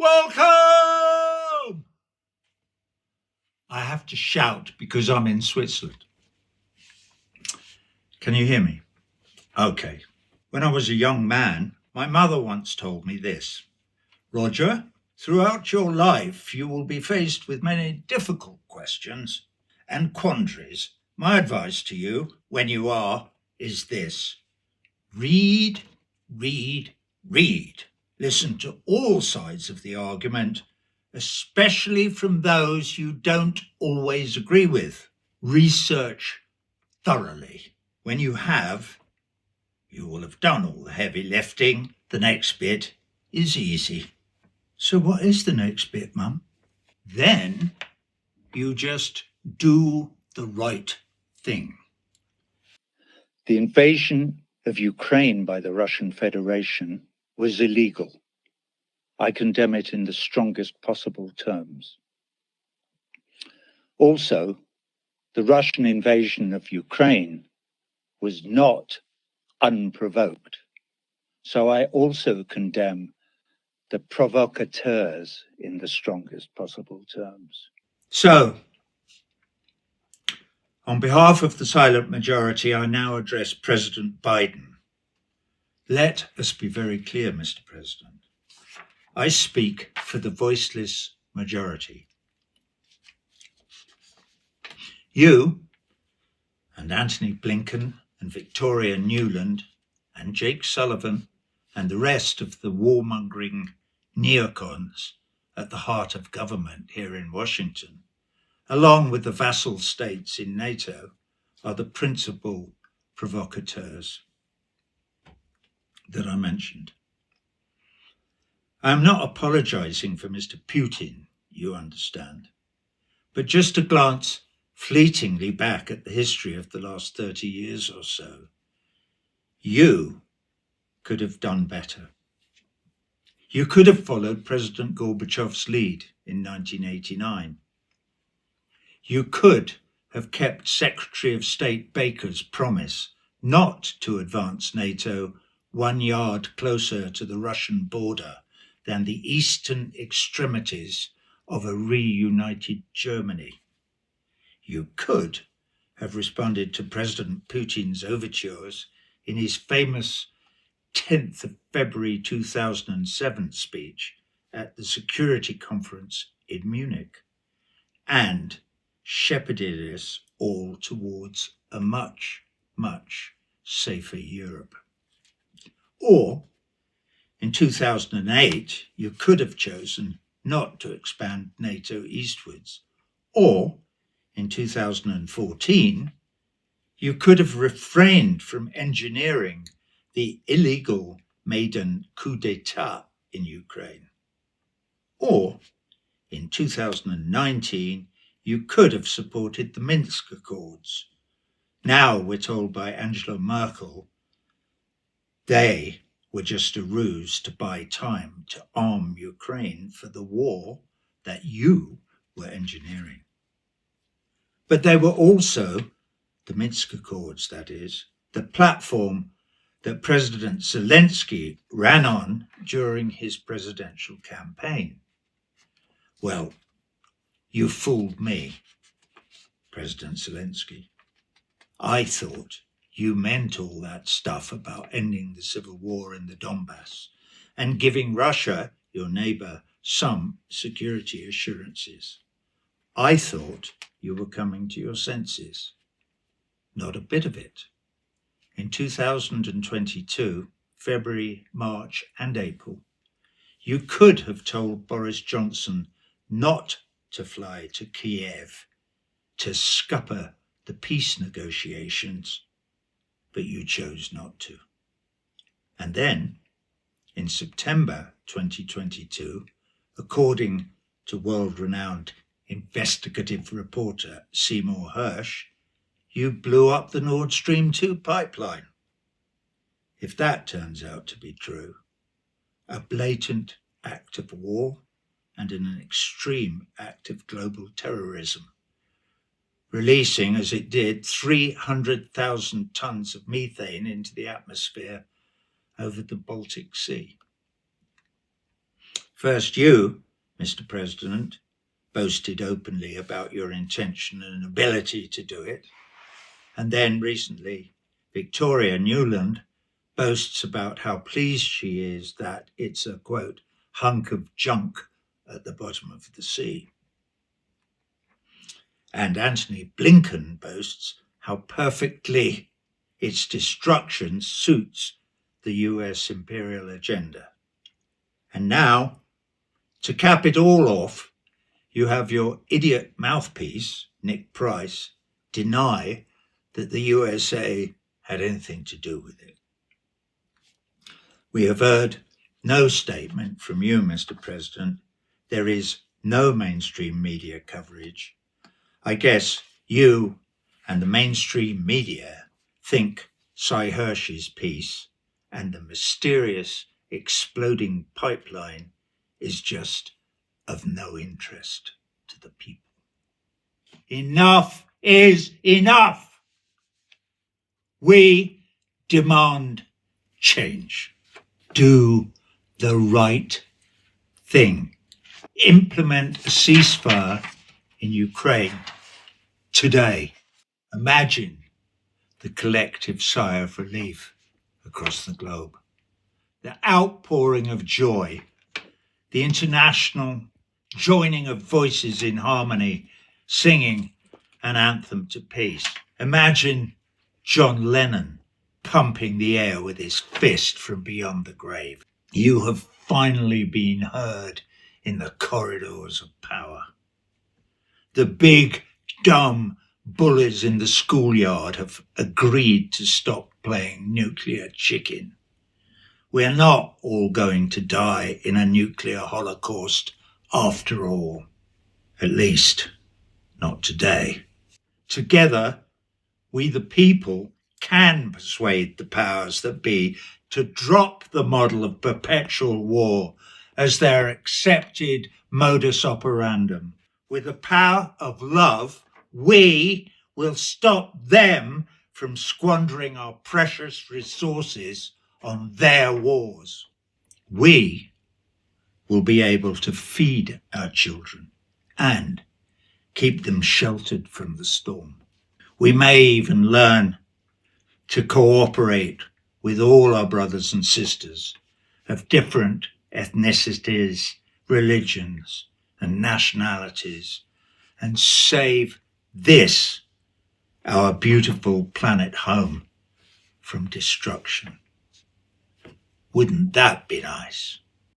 Welcome! I have to shout because I'm in Switzerland. Can you hear me? Okay. When I was a young man, my mother once told me this: Roger, throughout your life you will be faced with many difficult questions and quandaries. My advice to you, when you are, is this: read, read, read. Listen to all sides of the argument, especially from those you don't always agree with. Research thoroughly. When you have, you will have done all the heavy lifting. The next bit is easy. So what is the next bit, Mum? Then you just do the right thing. The invasion of Ukraine by the Russian Federation was illegal. I condemn it in the strongest possible terms. Also, the Russian invasion of Ukraine was not unprovoked. So I also condemn the provocateurs in the strongest possible terms. So, on behalf of the silent majority, I now address President Biden. Let us be very clear, Mr. President. I speak for the voiceless majority. You and Antony Blinken and Victoria Nuland and Jake Sullivan and the rest of the warmongering neocons at the heart of government here in Washington, along with the vassal states in NATO, are the principal provocateurs that I mentioned. I am not apologizing for Mr. Putin, you understand, but just to glance fleetingly back at the history of the last 30 years or so. You could have done better. You could have followed President Gorbachev's lead in 1989. You could have kept Secretary of State Baker's promise not to advance NATO 1 yard closer to the Russian border than the eastern extremities of a reunited Germany. You could have responded to President Putin's overtures in his famous 10th of February 2007 speech at the Security Conference in Munich, and shepherded us all towards a much, much safer Europe. Or, in 2008, you could have chosen not to expand NATO eastwards. Or, in 2014, you could have refrained from engineering the illegal Maidan coup d'etat in Ukraine. Or, in 2019, you could have supported the Minsk Accords. Now we're told by Angela Merkel they were just a ruse to buy time to arm Ukraine for the war that you were engineering. But they were also, the Minsk Accords that is, the platform that President Zelensky ran on during his presidential campaign. Well, you fooled me, President Zelensky. I thought you meant all that stuff about ending the civil war in the Donbass and giving Russia, your neighbor, some security assurances. I thought you were coming to your senses. Not a bit of it. In 2022, February, March, and April, you could have told Boris Johnson not to fly to Kiev to scupper the peace negotiations, but you chose not to. And then, in September 2022, according to world-renowned investigative reporter Seymour Hersh, you blew up the Nord Stream 2 pipeline. If that turns out to be true, a blatant act of war and an extreme act of global terrorism, releasing, as it did, 300,000 tons of methane into the atmosphere over the Baltic Sea. First you, Mr. President, boasted openly about your intention and ability to do it. And then recently, Victoria Newland boasts about how pleased she is that it's a, quote, hunk of junk at the bottom of the sea. And Antony Blinken boasts how perfectly its destruction suits the US imperial agenda. And now, to cap it all off, you have your idiot mouthpiece, Nick Price, deny that the USA had anything to do with it. We have heard no statement from you, Mr. President. There is no mainstream media coverage. I guess you and the mainstream media think Cy Hersh's piece and the mysterious exploding pipeline is just of no interest to the people. Enough is enough. We demand change. Do the right thing. Implement a ceasefire in Ukraine today. Imagine the collective sigh of relief across the globe. The outpouring of joy, the international joining of voices in harmony, singing an anthem to peace. Imagine John Lennon pumping the air with his fist from beyond the grave. You have finally been heard in the corridors of power. The big, dumb bullies in the schoolyard have agreed to stop playing nuclear chicken. We're not all going to die in a nuclear holocaust after all. At least, not today. Together, we the people can persuade the powers that be to drop the model of perpetual war as their accepted modus operandum. With the power of love, we will stop them from squandering our precious resources on their wars. We will be able to feed our children and keep them sheltered from the storm. We may even learn to cooperate with all our brothers and sisters of different ethnicities, religions, and nationalities, and save this, our beautiful planet home, from destruction. Wouldn't that be nice?